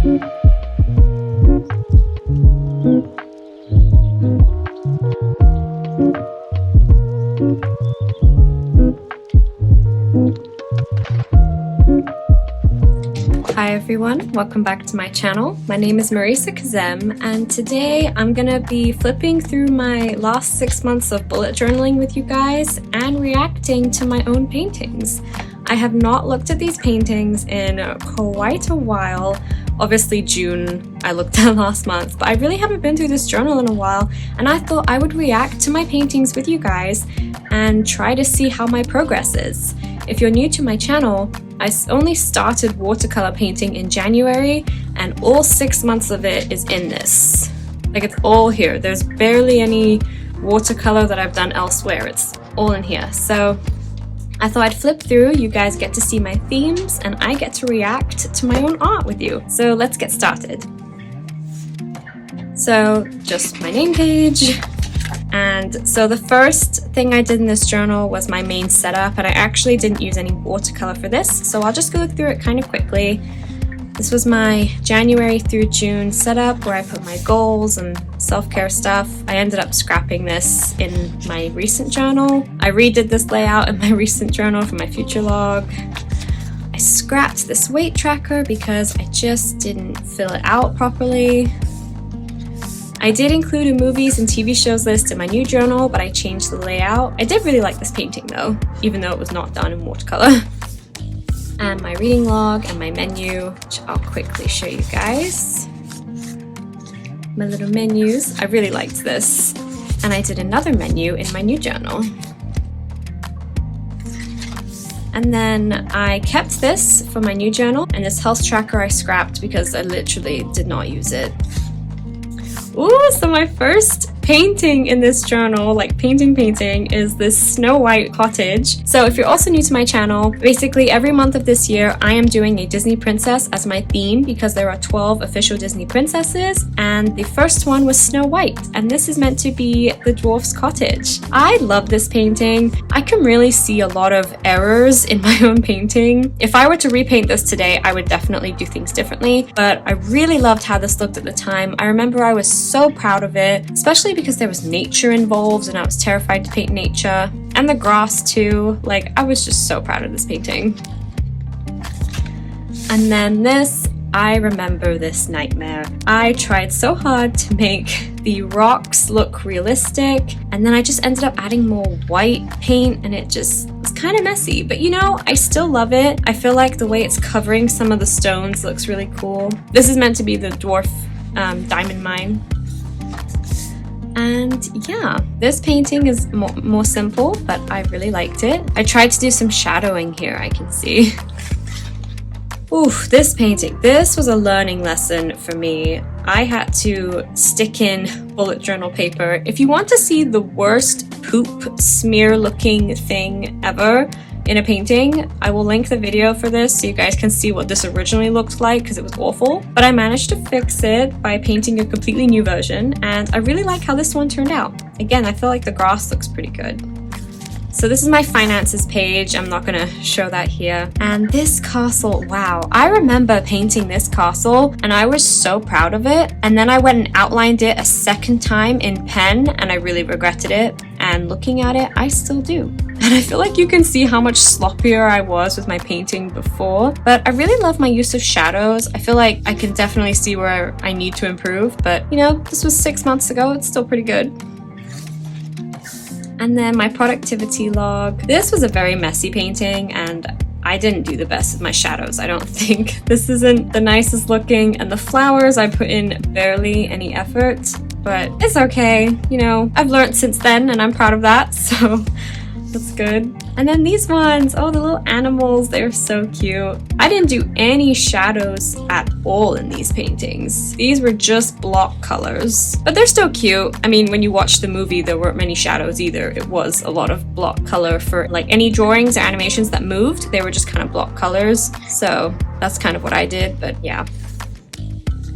Hi everyone, welcome back to my channel. My name is Marisa Kazem, and today I'm gonna be flipping through my last 6 months of bullet journaling with you guys and reacting to my own paintings. I have not looked at these paintings in quite a while. Obviously June I looked at last month, but I really haven't been through this journal in a while, and I thought I would react to my paintings with you guys and try to see how my progress is. If you're new to my channel, I only started watercolor painting in January, and all 6 months of it is in this. Like, it's all here. There's barely any watercolor that I've done elsewhere. It's all in here. So I thought I'd flip through, you guys get to see my themes, and I get to react to my own art with you. So let's get started. So just my name page. And so the first thing I did in this journal was my main setup, and I actually didn't use any watercolor for this, so I'll just go through it kind of quickly. This was my January through June setup where I put my goals and self-care stuff. I ended up scrapping this in my recent journal. I redid this layout in my recent journal for my future log. I scrapped this weight tracker because I just didn't fill it out properly. I did include a movies and TV shows list in my new journal, but I changed the layout. I did really like this painting though, even though it was not done in watercolor. And my reading log and my menu, which I'll quickly show you guys. My little menus, I really liked this. And I did another menu in my new journal. And then I kept this for my new journal, and this health tracker I scrapped because I literally did not use it. Ooh, so my first painting in this journal, like painting, is this Snow White cottage. So if you're also new to my channel, basically every month of this year, I am doing a Disney princess as my theme because there are 12 official Disney princesses, and the first one was Snow White, and this is meant to be the dwarf's cottage. I love this painting. I can really see a lot of errors in my own painting. If I were to repaint this today, I would definitely do things differently, but I really loved how this looked at the time. I remember I was so proud of it, especially because there was nature involved and I was terrified to paint nature, and the grass too. Like, I was just so proud of this painting. And then this, I remember this nightmare. I tried so hard to make the rocks look realistic, and then I just ended up adding more white paint, and it just was kind of messy, but you know, I still love it. I feel like the way it's covering some of the stones looks really cool. This is meant to be the dwarf diamond mine. And yeah, this painting is more simple, but I really liked it. I tried to do some shadowing here, I can see. Oof, this painting, this was a learning lesson for me. I had to stick in bullet journal paper. If you want to see the worst poop smear looking thing ever in a painting, I will link the video for this so you guys can see what this originally looked like, because it was awful. But I managed to fix it by painting a completely new version, and I really like how this one turned out. Again, I feel like the grass looks pretty good. So this is my finances page. I'm not gonna show that here. And this castle, wow. I remember painting this castle and I was so proud of it. And then I went and outlined it a second time in pen, and I really regretted it. And looking at it, I still do. And I feel like you can see how much sloppier I was with my painting before. But I really love my use of shadows. I feel like I can definitely see where I need to improve. But you know, this was 6 months ago. It's still pretty good. And then my productivity log. This was a very messy painting, and I didn't do the best with my shadows, I don't think. This isn't the nicest looking, and the flowers I put in barely any effort, but it's okay. You know, I've learned since then and I'm proud of that, so that's good. And then these ones, oh, the little animals, they're so cute. I didn't do any shadows at all in these paintings. These were just block colors, but they're still cute. I mean, when you watch the movie, there weren't many shadows either. It was a lot of block color for like any drawings or animations that moved. They were just kind of block colors. So that's kind of what I did, but yeah.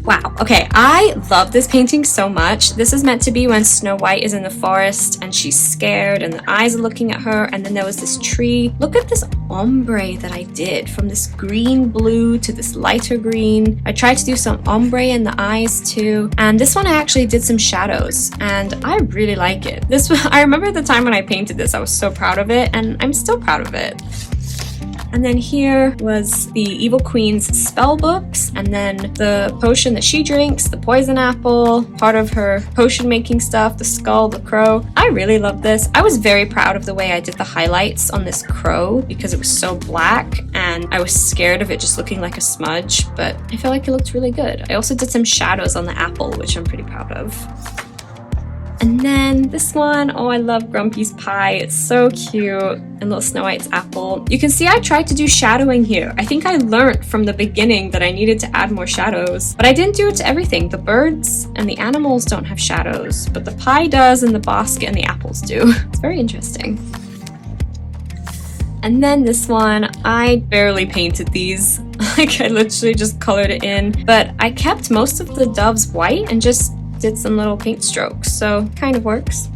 Wow, okay, I love this painting so much. This is meant to be when Snow White is in the forest and she's scared and the eyes are looking at her, and then there was this tree. Look at this ombre that I did, from this green blue to this lighter green. I tried to do some ombre in the eyes too, and this one I actually did some shadows, and I really like it. I remember the time when I painted this, I was so proud of it, and I'm still proud of it. And then here was the Evil Queen's spell books, and then the potion that she drinks, the poison apple, part of her potion making stuff, the skull, the crow. I really love this. I was very proud of the way I did the highlights on this crow because it was so black and I was scared of it just looking like a smudge, but I feel like it looked really good. I also did some shadows on the apple, which I'm pretty proud of. And then this one, oh, I love Grumpy's pie. It's so cute. And little Snow White's apple. You can see I tried to do shadowing here. I think I learned from the beginning that I needed to add more shadows, but I didn't do it to everything. The birds and the animals don't have shadows, but the pie does, and the basket and the apples do. It's very interesting. And then this one, I barely painted these. Like, I literally just colored it in, but I kept most of the doves white and just did some little paint strokes, so kind of works.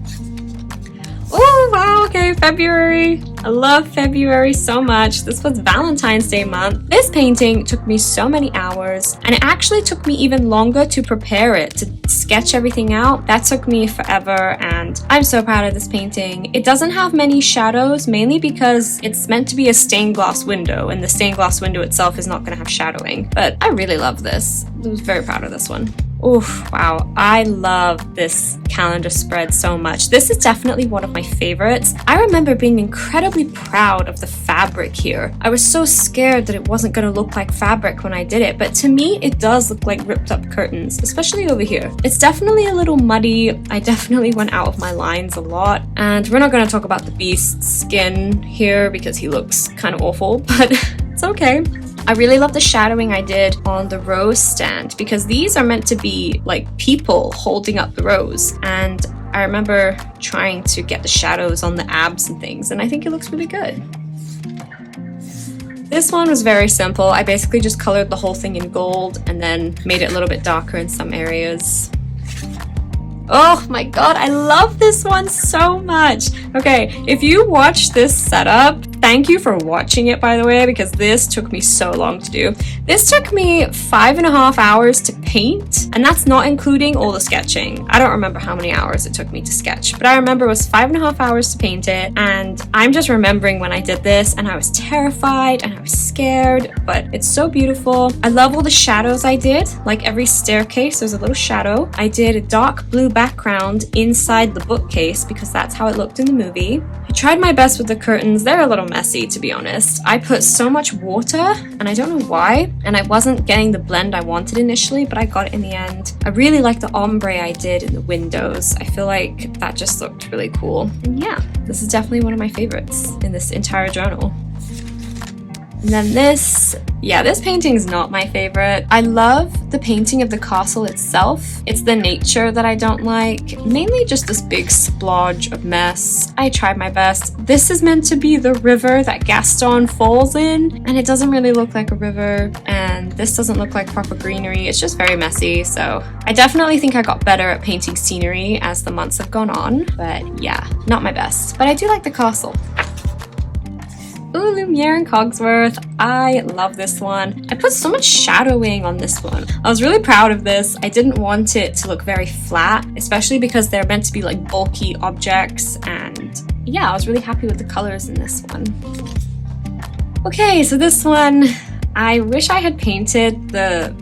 Oh wow, okay, February. I love February so much. This was Valentine's Day month. This painting took me so many hours, and it actually took me even longer to prepare it, to sketch everything out. That took me forever, and I'm so proud of this painting. It doesn't have many shadows, mainly because it's meant to be a stained glass window, and the stained glass window itself is not going to have shadowing. But I really love this. I was very proud of this one. Oof, wow, I love this calendar spread so much. This is definitely one of my favorites. I remember being incredibly proud of the fabric here. I was so scared that it wasn't going to look like fabric when I did it, but to me, it does look like ripped up curtains, especially over here. It's definitely a little muddy. I definitely went out of my lines a lot, and we're not going to talk about the beast's skin here because he looks kind of awful, but it's okay. I really love the shadowing I did on the rose stand because these are meant to be like people holding up the rose, and I remember trying to get the shadows on the abs and things, and I think it looks really good. This one was very simple. I basically just colored the whole thing in gold and then made it a little bit darker in some areas. Oh my god, I love this one so much. Okay, if you watch this setup, thank you for watching it, by the way, because this took me so long to do. This took me 5.5 hours to paint, and that's not including all the sketching. I don't remember how many hours it took me to sketch, but I remember it was 5.5 hours to paint it, and I'm just remembering when I did this, and I was terrified, and I was scared, but it's so beautiful. I love all the shadows I did. Like every staircase, there's a little shadow. I did a dark blue background inside the bookcase because that's how it looked in the movie. I tried my best with the curtains. They're a little messy, to be honest. I put so much water, and I don't know why, and I wasn't getting the blend I wanted initially, but I got it in the end. I really like the ombre I did in the windows. I feel like that just looked really cool. And yeah, this is definitely one of my favorites in this entire journal. And then this painting is not my favorite. I love the painting of the castle itself. It's the nature that I don't like. Mainly just this big splodge of mess. I tried my best. This is meant to be the river that Gaston falls in, and it doesn't really look like a river, and this doesn't look like proper greenery. It's just very messy, so I definitely think I got better at painting scenery as the months have gone on, but yeah, not my best. But I do like the castle. Ooh, Lumiere and Cogsworth. I love this one. I put so much shadowing on this one. I was really proud of this. I didn't want it to look very flat, especially because they're meant to be like bulky objects, and yeah, I was really happy with the colors in this one. Okay, so this one, I wish I had painted the...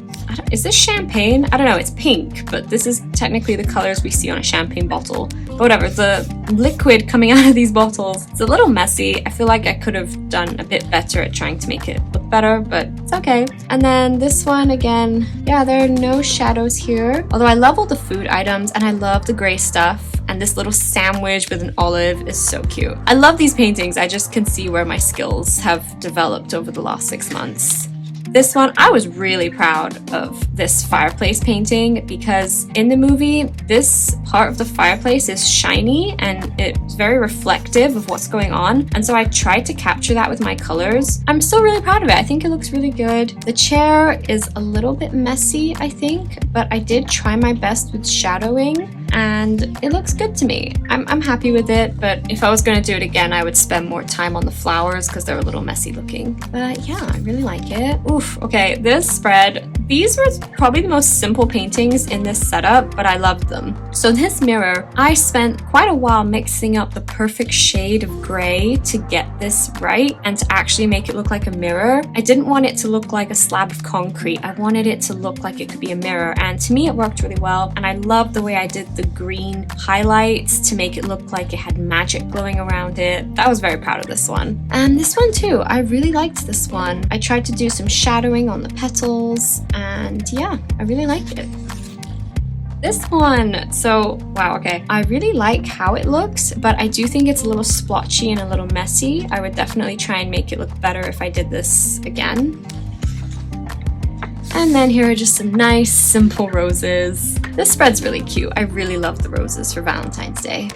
is this champagne? I don't know, it's pink, but this is technically the colors we see on a champagne bottle. But whatever, the liquid coming out of these bottles, it's a little messy. I feel like I could have done a bit better at trying to make it look better, but it's okay. And then this one again, yeah, there are no shadows here. Although I love all the food items, and I love the gray stuff. And this little sandwich with an olive is so cute. I love these paintings. I just can see where my skills have developed over the last 6 months. This one, I was really proud of this fireplace painting because in the movie, this part of the fireplace is shiny and it's very reflective of what's going on. And so I tried to capture that with my colors. I'm still really proud of it. I think it looks really good. The chair is a little bit messy, I think, but I did try my best with shadowing and it looks good to me. I'm happy with it, but if I was going to do it again, I would spend more time on the flowers because they're a little messy looking. But yeah, I really like it. Oof, okay, this spread, these were probably the most simple paintings in this setup, but I loved them. So this mirror, I spent quite a while mixing up the perfect shade of gray to get this right and to actually make it look like a mirror. I didn't want it to look like a slab of concrete. I wanted it to look like it could be a mirror, and to me it worked really well. And I love the way I did the green highlights to make it look like it had magic glowing around it. I was very proud of this one. And this one too, I really liked this one. I tried to do some shadowing on the petals, and yeah, I really liked it. This one, so wow, okay, I really like how it looks, but I do think it's a little splotchy and a little messy. I would definitely try and make it look better if I did this again. And then here are just some nice, simple roses. This spread's really cute. I really love the roses for Valentine's Day.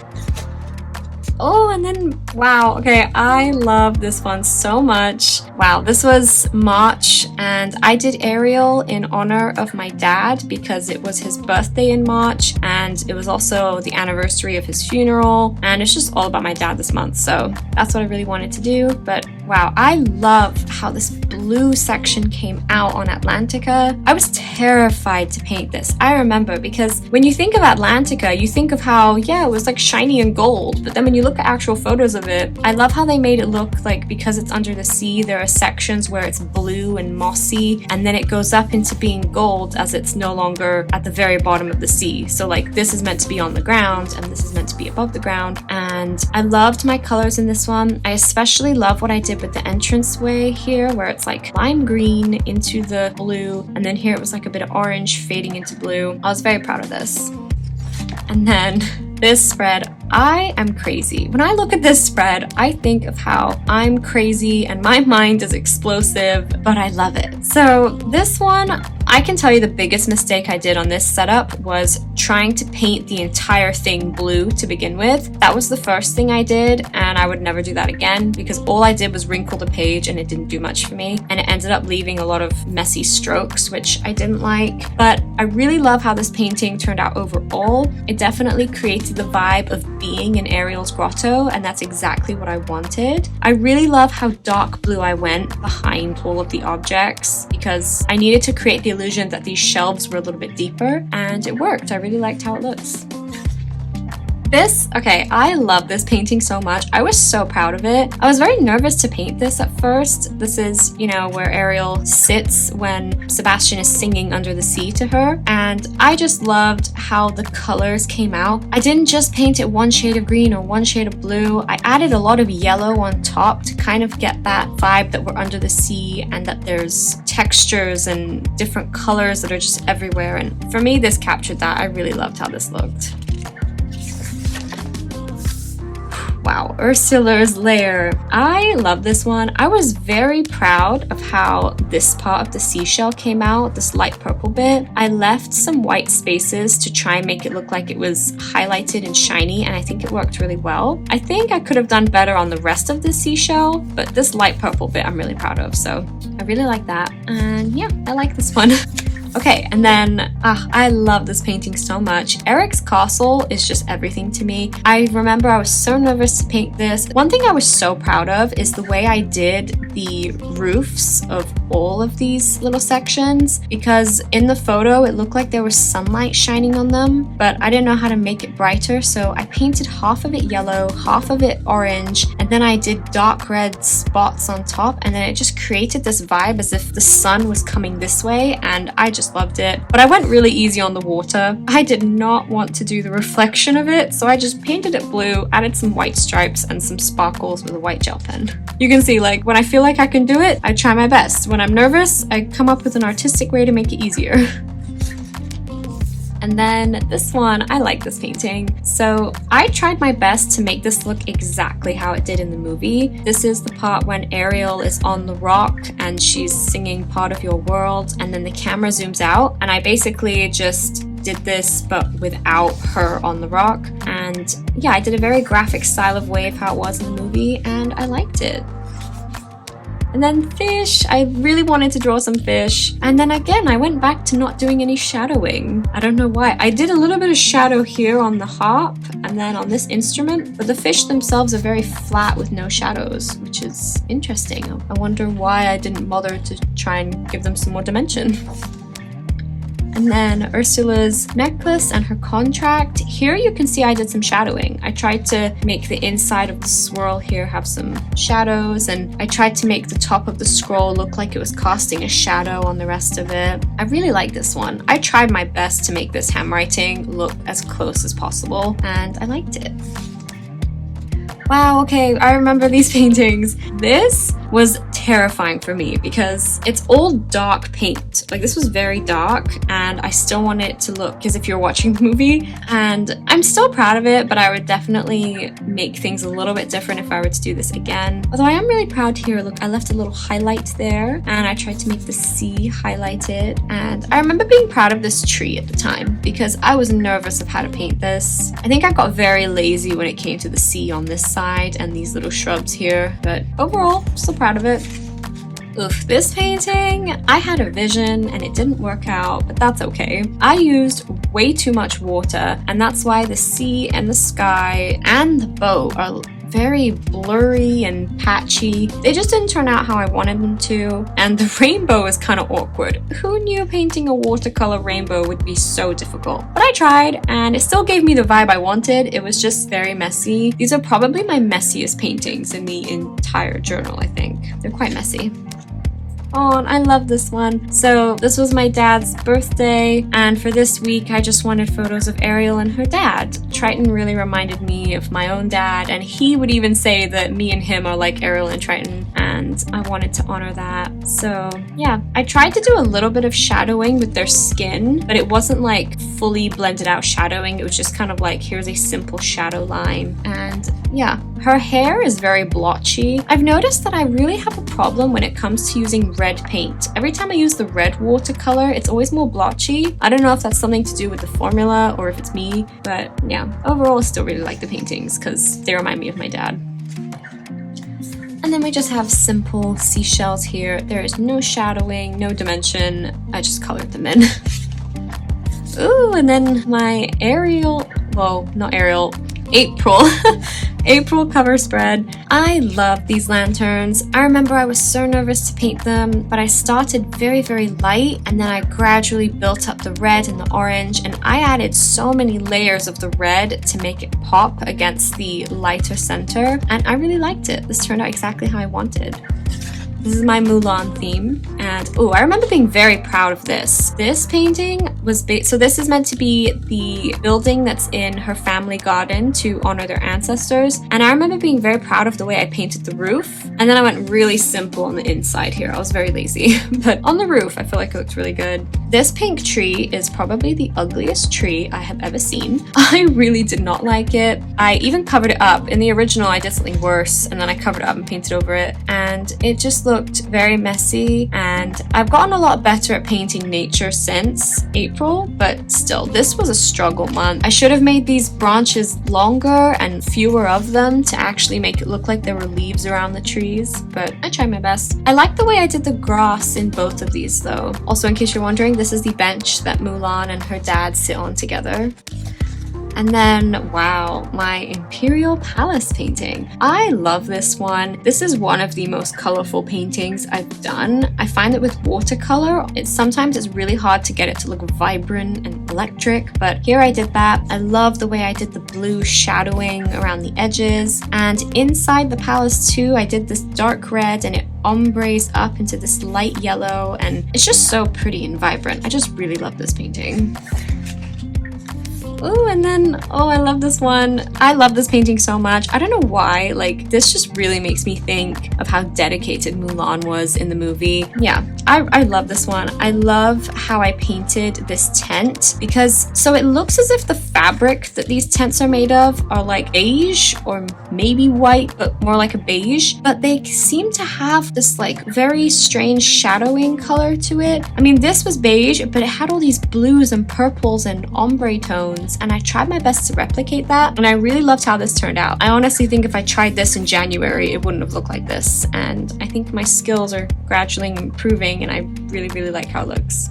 Oh, and then, wow, okay, I love this one so much. Wow, this was March, and I did Ariel in honor of my dad because it was his birthday in March, and it was also the anniversary of his funeral, and it's just all about my dad this month, so that's what I really wanted to do. But wow, I love how this blue section came out on Atlantica. I was terrified to paint this. I remember, because when you think of Atlantica, you think of how, yeah, it was like shiny and gold, but then when you look at actual photos of it, I love how they made it look like, because it's under the sea, there are sections where it's blue and mossy, and then it goes up into being gold as it's no longer at the very bottom of the sea. So like this is meant to be on the ground and this is meant to be above the ground. And I loved my colors in this one. I especially love what I did with the entranceway here, where it's like lime green into the blue, and then here it was like a bit of orange fading into blue. I was very proud of this. And then this spread, I am crazy. When I look at this spread, I think of how I'm crazy and my mind is explosive, but I love it. So this one, I can tell you the biggest mistake I did on this setup was trying to paint the entire thing blue to begin with. That was the first thing I did, and I would never do that again because all I did was wrinkle the page and it didn't do much for me. And it ended up leaving a lot of messy strokes, which I didn't like. But I really love how this painting turned out overall. It definitely created the vibe of being in Ariel's grotto, and that's exactly what I wanted. I really love how dark blue I went behind all of the objects because I needed to create the illusion that these shelves were a little bit deeper, and it worked. I really liked how it looks. This, okay, I love this painting so much. I was so proud of it. I was very nervous to paint this at first. This is, you know, where Ariel sits when Sebastian is singing Under the Sea to her. And I just loved how the colors came out. I didn't just paint it one shade of green or one shade of blue. I added a lot of yellow on top to kind of get that vibe that we're under the sea and that there's textures and different colors that are just everywhere. And for me, this captured that. I really loved how this looked. Wow, Ursula's lair. I love this one. I was very proud of how this part of the seashell came out, this light purple bit. I left some white spaces to try and make it look like it was highlighted and shiny, and I think it worked really well. I think I could have done better on the rest of the seashell, but this light purple bit I'm really proud of, so I really like that. And yeah, I like this one. Okay, and then I love this painting so much. Eric's castle is just everything to me. I remember I was so nervous to paint this. One thing I was so proud of is the way I did the roofs of all of these little sections, because in the photo it looked like there was sunlight shining on them, but I didn't know how to make it brighter, so I painted half of it yellow, half of it orange, and then I did dark red spots on top, and then it just created this vibe as if the sun was coming this way, and I just loved it. But I went really easy on the water. I did not want to do the reflection of it, so I just painted it blue, added some white stripes and some sparkles with a white gel pen. You can see, like, when I feel like I can do it, I try my best. When I'm nervous, I come up with an artistic way to make it easier. And then this one, I like this painting. So I tried my best to make this look exactly how it did in the movie. This is the part when Ariel is on the rock and she's singing Part of Your World, and then the camera zooms out, and I basically just did this but without her on the rock. And yeah, I did a very graphic style of way of how it was in the movie, and I liked it. And then fish, I really wanted to draw some fish. And then again, I went back to not doing any shadowing. I don't know why. I did a little bit of shadow here on the harp and then on this instrument, but the fish themselves are very flat with no shadows, which is interesting. I wonder why I didn't bother to try and give them some more dimension. And then Ursula's necklace and her contract. Here you can see I did some shadowing. I tried to make the inside of the swirl here have some shadows, and I tried to make the top of the scroll look like it was casting a shadow on the rest of it. I really like this one. I tried my best to make this handwriting look as close as possible, and I liked it. Wow, okay, I remember these paintings. This was terrifying for me because it's all dark paint. Like, this was very dark, and I still want it to look as if you're watching the movie, and I'm still proud of it, but I would definitely make things a little bit different if I were to do this again. Although I am really proud here. Look, I left a little highlight there, and I tried to make the sea highlighted, and I remember being proud of this tree at the time because I was nervous of how to paint this. I think I got very lazy when it came to the sea on this side and these little shrubs here, but overall, still proud of it. Oof, this painting, I had a vision and it didn't work out, but that's okay. I used way too much water, and that's why the sea and the sky and the boat are very blurry and patchy. They just didn't turn out how I wanted them to, and the rainbow is kind of awkward. Who knew painting a watercolor rainbow would be so difficult? But I tried, and it still gave me the vibe I wanted. It was just very messy. These are probably my messiest paintings in the entire journal, I think. They're quite messy. Oh, and I love this one. So this was my dad's birthday, and for this week I just wanted photos of Ariel and her dad. Triton really reminded me of my own dad, and he would even say that me and him are like Ariel and Triton, and I wanted to honor that. So yeah, I tried to do a little bit of shadowing with their skin, but it wasn't like fully blended out shadowing. It was just kind of like, here's a simple shadow line. And yeah, her hair is very blotchy. I've noticed that I really have a problem when it comes to using red paint. Every time I use the red watercolor, it's always more blotchy. I don't know if that's something to do with the formula or if it's me, but yeah, overall I still really like the paintings because they remind me of my dad. And then we just have simple seashells here. There is no shadowing, no dimension. I just colored them in. Ooh, and then my Ariel, well, not Ariel, April. April cover spread. I love these lanterns. I remember I was so nervous to paint them, but I started very, very light, and then I gradually built up the red and the orange, and I added so many layers of the red to make it pop against the lighter center, and I really liked it. This turned out exactly how I wanted. This is my Mulan theme, and oh, I remember being very proud of this. This painting was so this is meant to be the building that's in her family garden to honor their ancestors, and I remember being very proud of the way I painted the roof, and then I went really simple on the inside here. I was very lazy, but on the roof I feel like it looked really good. This pink tree is probably the ugliest tree I have ever seen. I really did not like it. I even covered it up. In the original I did something worse, and then I covered it up and painted over it, and it just looked very messy. And I've gotten a lot better at painting nature since April, but still, this was a struggle month. I should have made these branches longer and fewer of them to actually make it look like there were leaves around the trees, but I tried my best. I like the way I did the grass in both of these though. Also, in case you're wondering, this is the bench that Mulan and her dad sit on together. And then, wow, my Imperial Palace painting. I love this one. This is one of the most colorful paintings I've done. I find that with watercolor, sometimes it's really hard to get it to look vibrant and electric, but here I did that. I love the way I did the blue shadowing around the edges, and inside the palace too, I did this dark red and it ombres up into this light yellow, and it's just so pretty and vibrant. I just really love this painting. Ooh, and then, oh, I love this one. I love this painting so much. I don't know why, like, this just really makes me think of how dedicated Mulan was in the movie. Yeah, I love this one. I love how I painted this tent because, so it looks as if the fabric that these tents are made of are like beige or maybe white, but more like a beige. But they seem to have this like very strange shadowing color to it. I mean, this was beige, but it had all these blues and purples and ombre tones, and I tried my best to replicate that, and I really loved how this turned out. I honestly think if I tried this in January, it wouldn't have looked like this, and I think my skills are gradually improving, and I really like how it looks.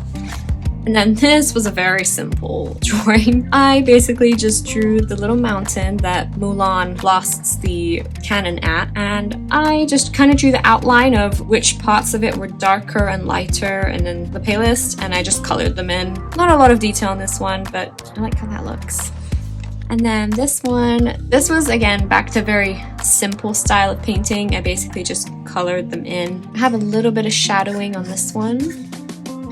And then this was a very simple drawing. I basically just drew the little mountain that Mulan blasts the cannon at, and I just kind of drew the outline of which parts of it were darker and lighter and then the palest, and I just colored them in. Not a lot of detail in this one, but I like how that looks. And then this one, this was again back to a very simple style of painting. I basically just colored them in. I have a little bit of shadowing on this one.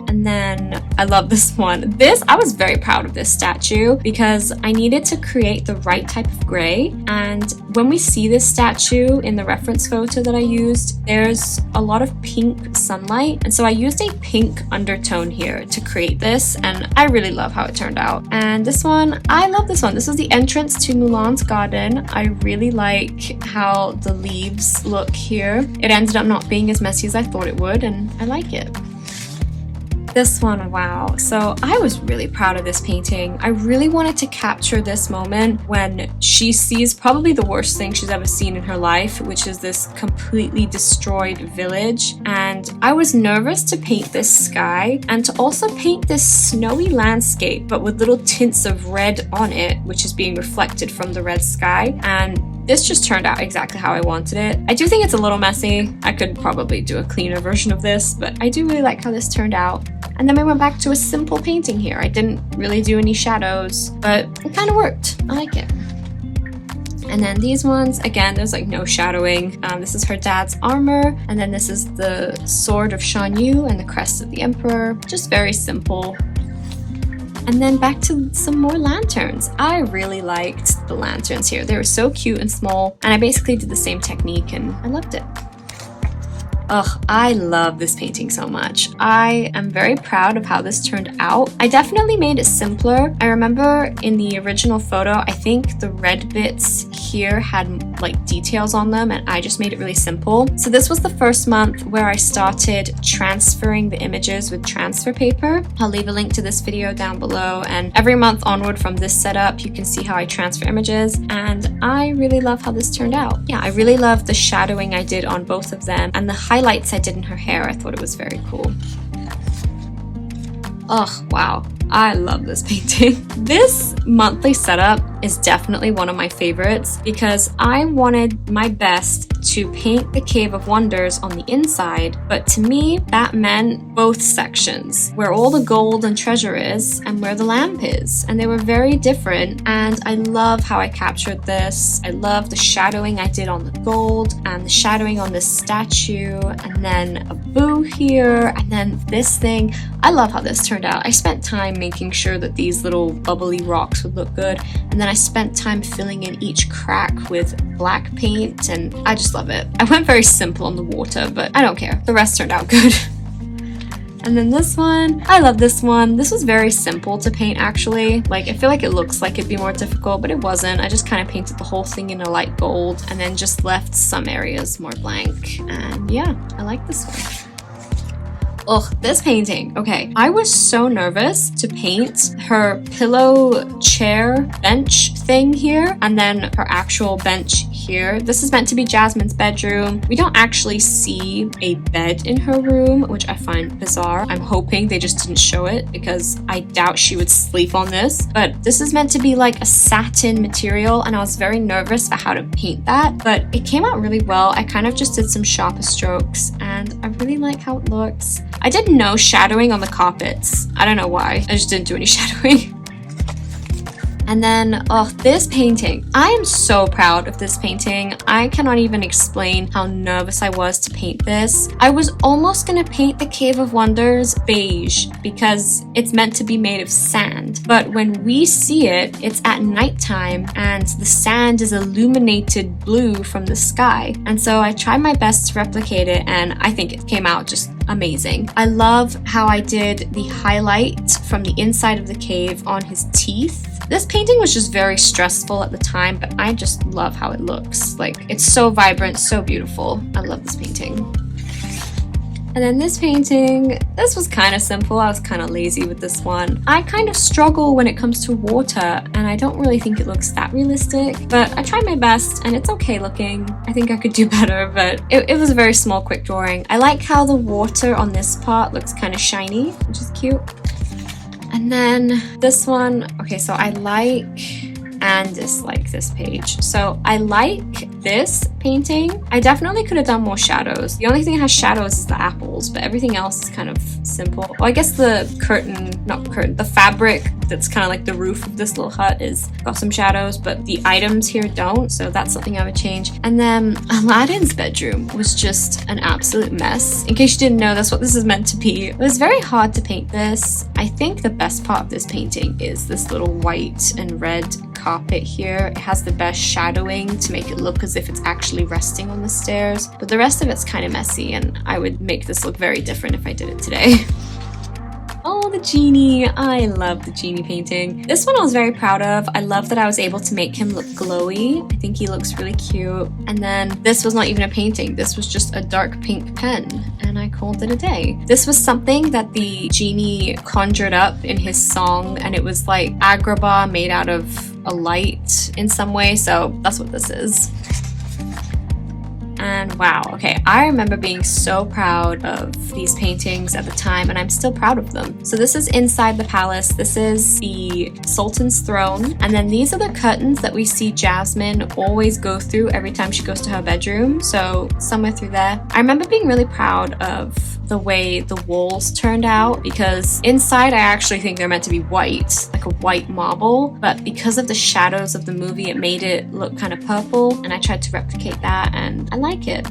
And then I love this one. I was very proud of this statue because I needed to create the right type of gray. And when we see this statue in the reference photo that I used, there's a lot of pink sunlight. And so I used a pink undertone here to create this. And I really love how it turned out. And this one, I love this one. This is the entrance to Mulan's garden. I really like how the leaves look here. It ended up not being as messy as I thought it would, and I like it. This one, wow. So I was really proud of this painting. I really wanted to capture this moment when she sees probably the worst thing she's ever seen in her life, which is this completely destroyed village. And I was nervous to paint this sky and to also paint this snowy landscape, but with little tints of red on it, which is being reflected from the red sky. And this just turned out exactly how I wanted it. I do think it's a little messy. I could probably do a cleaner version of this, but I do really like how this turned out. And then we went back to a simple painting here. I didn't really do any shadows, but it kind of worked. I like it. And then these ones, again, there's like no shadowing. This is her dad's armor, and then this is the sword of Shan Yu and the crest of the emperor. Just very simple. And then back to some more lanterns. I really liked the lanterns here. They were so cute and small, and I basically did the same technique and I loved it. Ugh, I love this painting so much. I am very proud of how this turned out. I definitely made it simpler. I remember in the original photo, I think the red bits here had like details on them, and I just made it really simple. So this was the first month where I started transferring the images with transfer paper. I'll leave a link to this video down below, and every month onward from this setup, you can see how I transfer images, and I really love how this turned out. Yeah, I really love the shadowing I did on both of them, and the highlights I did in her hair. I thought it was very cool. Oh, wow. I love this painting. This monthly setup is definitely one of my favorites because I wanted my best to paint the Cave of Wonders on the inside, but to me, that meant both sections, where all the gold and treasure is and where the lamp is. And they were very different, and I love how I captured this. I love the shadowing I did on the gold and the shadowing on this statue, and then a boo here, and then this thing. I love how this turned out. I spent time making sure that these little bubbly rocks would look good, and then I spent time filling in each crack with black paint, and I just love it. I went very simple on the water, but I don't care. The rest turned out good. And then this one, I love this one. This was very simple to paint actually. Like, I feel like it looks like it'd be more difficult, but it wasn't. I just kind of painted the whole thing in a light gold and then just left some areas more blank. And yeah, I like this one. Ugh, this painting. Okay, I was so nervous to paint her pillow chair bench thing here and then her actual bench here. This is meant to be Jasmine's bedroom. We don't actually see a bed in her room, which I find bizarre. I'm hoping they just didn't show it because I doubt she would sleep on this. But this is meant to be like a satin material, and I was very nervous about how to paint that, but it came out really well. I kind of just did some sharper strokes, and I really like how it looks. I did no shadowing on the carpets. I don't know why. I just didn't do any shadowing. And then, oh, this painting. I am so proud of this painting. I cannot even explain how nervous I was to paint this. I was almost gonna paint the Cave of Wonders beige because it's meant to be made of sand. but when we see it, it's at nighttime and the sand is illuminated blue from the sky. And so I tried my best to replicate it, and I think it came out just amazing. I love how I did the highlight from the inside of the cave on his teeth. This painting was just very stressful at the time, but I just love how it looks. Like, it's so vibrant, so beautiful. I love this painting. And then this painting, this was kind of simple. I was kind of lazy with this one. I kind of struggle when it comes to water, and I don't really think it looks that realistic, but I tried my best and it's okay looking. I think I could do better, but it was a very small, quick drawing. I like how the water on this part looks kind of shiny, which is cute. And then this one, okay, so I like and dislike this page. So I like this painting. I definitely could have done more shadows. The only thing that has shadows is the apples, but everything else is kind of simple. Well, I guess the the fabric that's kind of like the roof of this little hut is got some shadows, but the items here don't, so that's something I would change. And then Aladdin's bedroom was just an absolute mess. In case you didn't know, that's what this is meant to be. It was very hard to paint this. I think the best part of this painting is this little white and red carpet here. It has the best shadowing to make it look as if it's actually resting on the stairs, but the rest of it's kind of messy, and I would make this look very different if I did it today. Oh, the genie. I love the genie painting. This one I was very proud of. I love that I was able to make him look glowy. I think he looks really cute. And then this was not even a painting. This was just a dark pink pen, and I called it a day. This was something that the genie conjured up in his song, and it was like agrabah made out of a light in some way, so that's what this is. And wow, okay, I remember being so proud of these paintings at the time, and I'm still proud of them. So this is inside the palace. This is the Sultan's throne, and then these are the curtains that we see Jasmine always go through every time she goes to her bedroom, so somewhere through there. I remember being really proud of the way the walls turned out, because inside I actually think they're meant to be white, like a white marble, but because of the shadows of the movie, it made it look kind of purple, and I tried to replicate that, and I like it.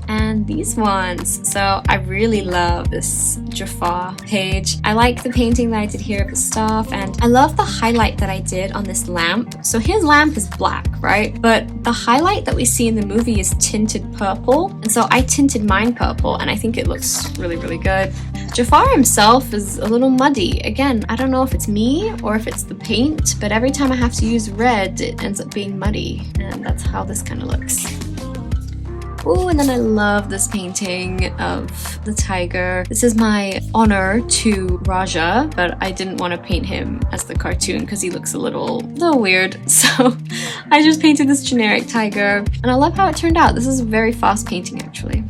And these ones, so I really love this Jafar page. I like the painting that I did here of the staff, and I love the highlight that I did on this lamp. So his lamp is black, right? But the highlight that we see in the movie is tinted purple, and so I tinted mine purple, and I think it looks really, really good. Jafar himself is a little muddy. Again, I don't know if it's me or if it's the paint, but every time I have to use red, it ends up being muddy, and that's how this kind of looks. Oh, and then I love this painting of the tiger. This is my honor to Raja, but I didn't want to paint him as the cartoon because he looks a little weird. So I just painted this generic tiger, and I love how it turned out. This is a very fast painting, actually.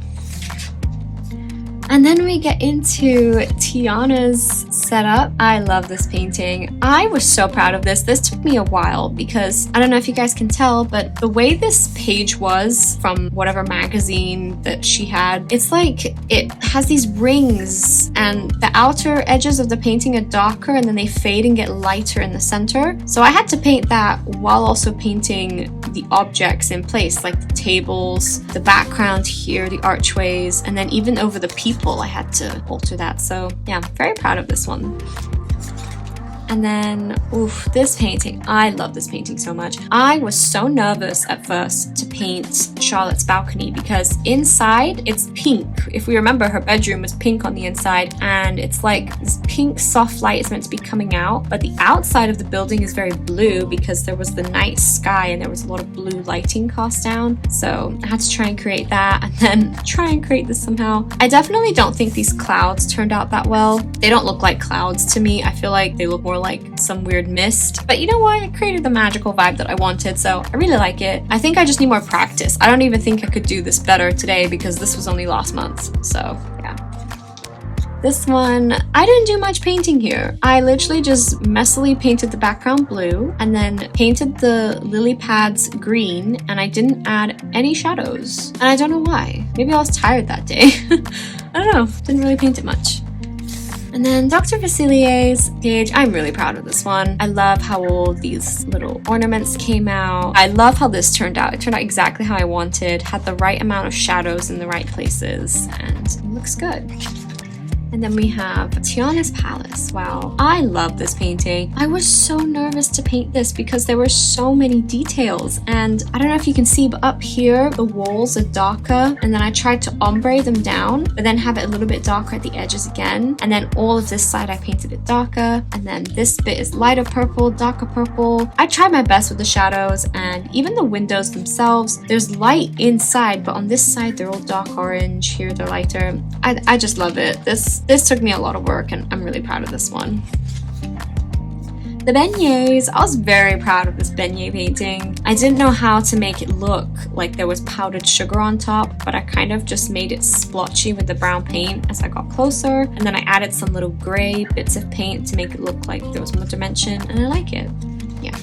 And then we get into Tiana's setup. I love this painting. I was so proud of this. This took me a while because I don't know if you guys can tell, but the way this page was from whatever magazine that she had, it's like it has these rings, and the outer edges of the painting are darker and then they fade and get lighter in the center. So I had to paint that while also painting the objects in place, like the tables, the background here, the archways, and then even over the people I had to alter that. So yeah, I'm very proud of this one. And then, oof, this painting. I love this painting so much. I was so nervous at first to paint Charlotte's balcony because inside it's pink. If we remember, her bedroom was pink on the inside, and it's like this pink soft light is meant to be coming out, but the outside of the building is very blue because there was the night sky and there was a lot of blue lighting cast down. So I had to try and create that and then try and create this somehow. I definitely don't think these clouds turned out that well. They don't look like clouds to me. I feel like they look more like some weird mist, but you know what? It created the magical vibe that I wanted, so I really like it. I think I just need more practice. I don't even think I could do this better today because this was only last month, so yeah. This one, I didn't do much painting here. I literally just messily painted the background blue and then painted the lily pads green, and I didn't add any shadows. And I don't know why. Maybe I was tired that day. I don't know, didn't really paint it much. And then Dr. Vasilier's page, I'm really proud of this one. I love how all these little ornaments came out. I love how this turned out. It turned out exactly how I wanted, had the right amount of shadows in the right places, and it looks good. And then we have Tiana's palace. Wow, I love this painting. I was so nervous to paint this because there were so many details. And I don't know if you can see, but up here, the walls are darker. And then I tried to ombre them down, but then have it a little bit darker at the edges again. And then all of this side I painted it darker. And then this bit is lighter purple, darker purple. I tried my best with the shadows, and even the windows themselves, there's light inside, but on this side, they're all dark orange. Here, they're lighter. I just love it. This took me a lot of work, and I'm really proud of this one. The beignets, I was very proud of this beignet painting. I didn't know how to make it look like there was powdered sugar on top, but I kind of just made it splotchy with the brown paint as I got closer. And then I added some little gray bits of paint to make it look like there was more dimension, and I like it. Yeah.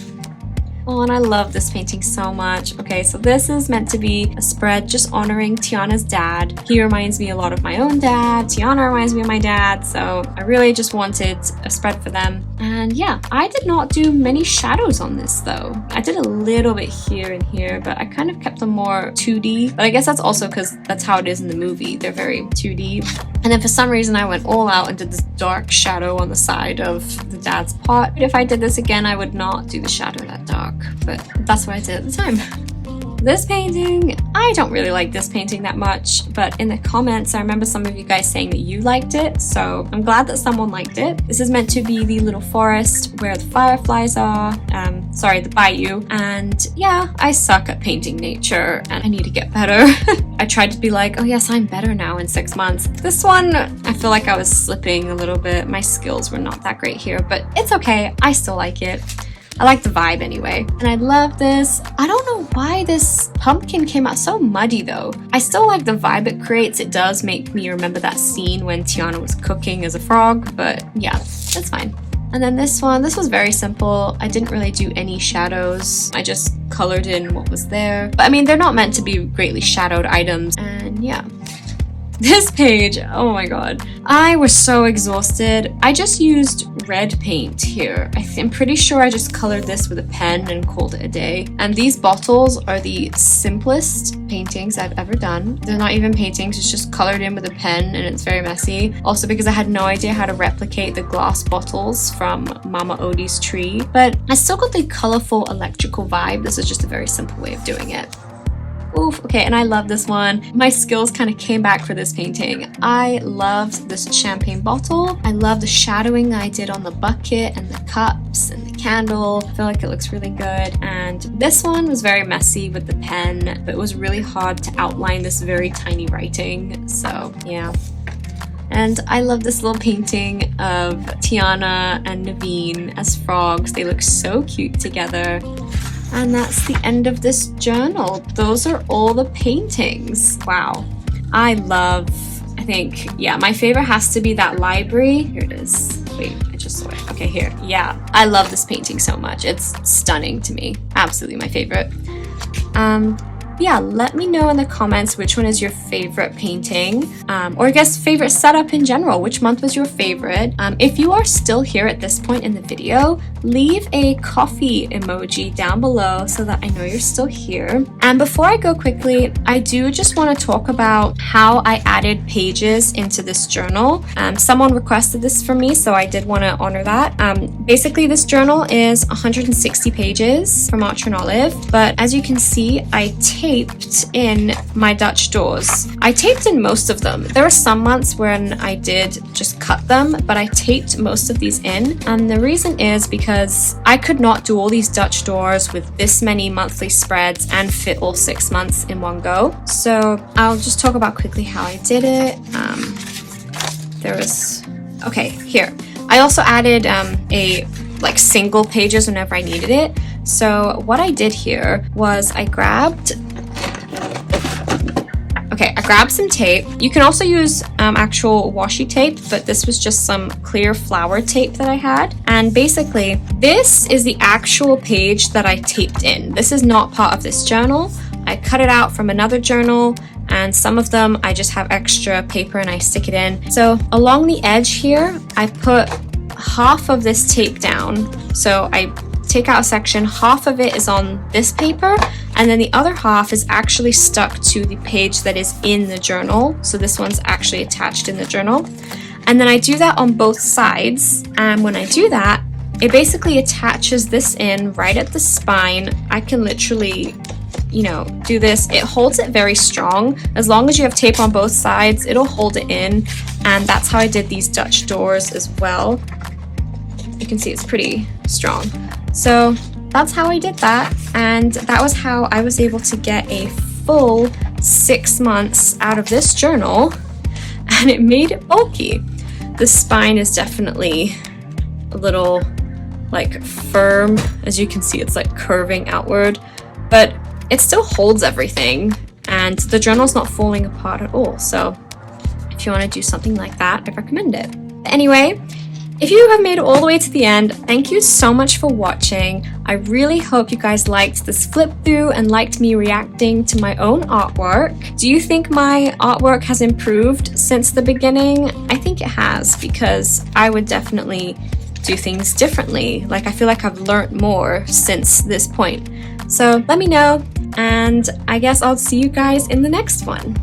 Oh, and I love this painting so much. Okay, so this is meant to be a spread just honoring Tiana's dad. He reminds me a lot of my own dad. Tiana reminds me of my dad. So I really just wanted a spread for them. And yeah, I did not do many shadows on this though. I did a little bit here and here, but I kind of kept them more 2D. But I guess that's also because that's how it is in the movie. They're very 2D. And then for some reason I went all out and did this dark shadow on the side of the dad's pot. If I did this again, I would not do the shadow that dark, but that's what I did at the time. This painting, I don't really like this painting that much, but in the comments, I remember some of you guys saying that you liked it, so I'm glad that someone liked it. This is meant to be the little forest where the fireflies are, the bayou, and yeah, I suck at painting nature, and I need to get better. I tried to be like, oh yes, I'm better now in 6 months. This one, I feel like I was slipping a little bit. My skills were not that great here, but it's okay. I still like it. I like the vibe anyway. And I love this. I don't know why this pumpkin came out so muddy though. I still like the vibe it creates. It does make me remember that scene when Tiana was cooking as a frog, but yeah, that's fine. And then this one, this was very simple. I didn't really do any shadows. I just colored in what was there. But I mean, they're not meant to be greatly shadowed items. And yeah. This page, oh my god. I was so exhausted. I just used red paint here. I'm pretty sure I just colored this with a pen and called it a day. And these bottles are the simplest paintings I've ever done. They're not even paintings, it's just colored in with a pen and it's very messy. Also because I had no idea how to replicate the glass bottles from Mama Odie's tree. But I still got the colorful electrical vibe. This is just a very simple way of doing it. Oof, okay, and I love this one. My skills kind of came back for this painting. I loved this champagne bottle. I love the shadowing I did on the bucket and the cups and the candle. I feel like it looks really good. And this one was very messy with the pen, but it was really hard to outline this very tiny writing. So yeah. And I love this little painting of Tiana and Naveen as frogs. They look so cute together. And that's the end of this journal. Those are all the paintings. Wow. I think, yeah, my favorite has to be that library. Here it is. Wait, I just saw it. Okay, here. Yeah, I love this painting so much. It's stunning to me. Absolutely my favorite. Yeah, let me know in the comments which one is your favorite painting, or I guess favorite setup in general. Which month was your favorite? If you are still here at this point in the video, leave a coffee emoji down below so that I know you're still here. And before I go quickly, I do just want to talk about how I added pages into this journal. Someone requested this from me, so I did want to honor that. Basically, this journal is 160 pages from Archer and Olive, but as you can see, I taped in my Dutch doors. I taped in most of them. There were some months when I did just cut them, but I taped most of these in. And the reason is because I could not do all these Dutch doors with this many monthly spreads and fit all 6 months in one go. So I'll just talk about quickly how I did it. Okay, here. I also added single pages whenever I needed it. So what I did here was I grabbed some tape. You can also use actual washi tape, but this was just some clear flower tape that I had. And basically, this is the actual page that I taped in. This is not part of this journal. I cut it out from another journal, and some of them I just have extra paper and I stick it in. So along the edge here, I put half of this tape down. So I take out a section, half of it is on this paper, and then the other half is actually stuck to the page that is in the journal. So this one's actually attached in the journal. And then I do that on both sides, and when I do that, it basically attaches this in right at the spine. I can literally, you know, do this. It holds it very strong. As long as you have tape on both sides, it'll hold it in. And that's how I did these Dutch doors as well. You can see it's pretty strong. So that's how I did that. And that was how I was able to get a full 6 months out of this journal. And it made it bulky. The spine is definitely a little like firm. As you can see, it's like curving outward, but it still holds everything, and the journal's not falling apart at all. So if you want to do something like that, I recommend it. Anyway, if you have made it all the way to the end, thank you so much for watching. I really hope you guys liked this flip through and liked me reacting to my own artwork. Do you think my artwork has improved since the beginning? I think it has, because I would definitely do things differently. Like, I feel like I've learned more since this point. So let me know, and I guess I'll see you guys in the next one.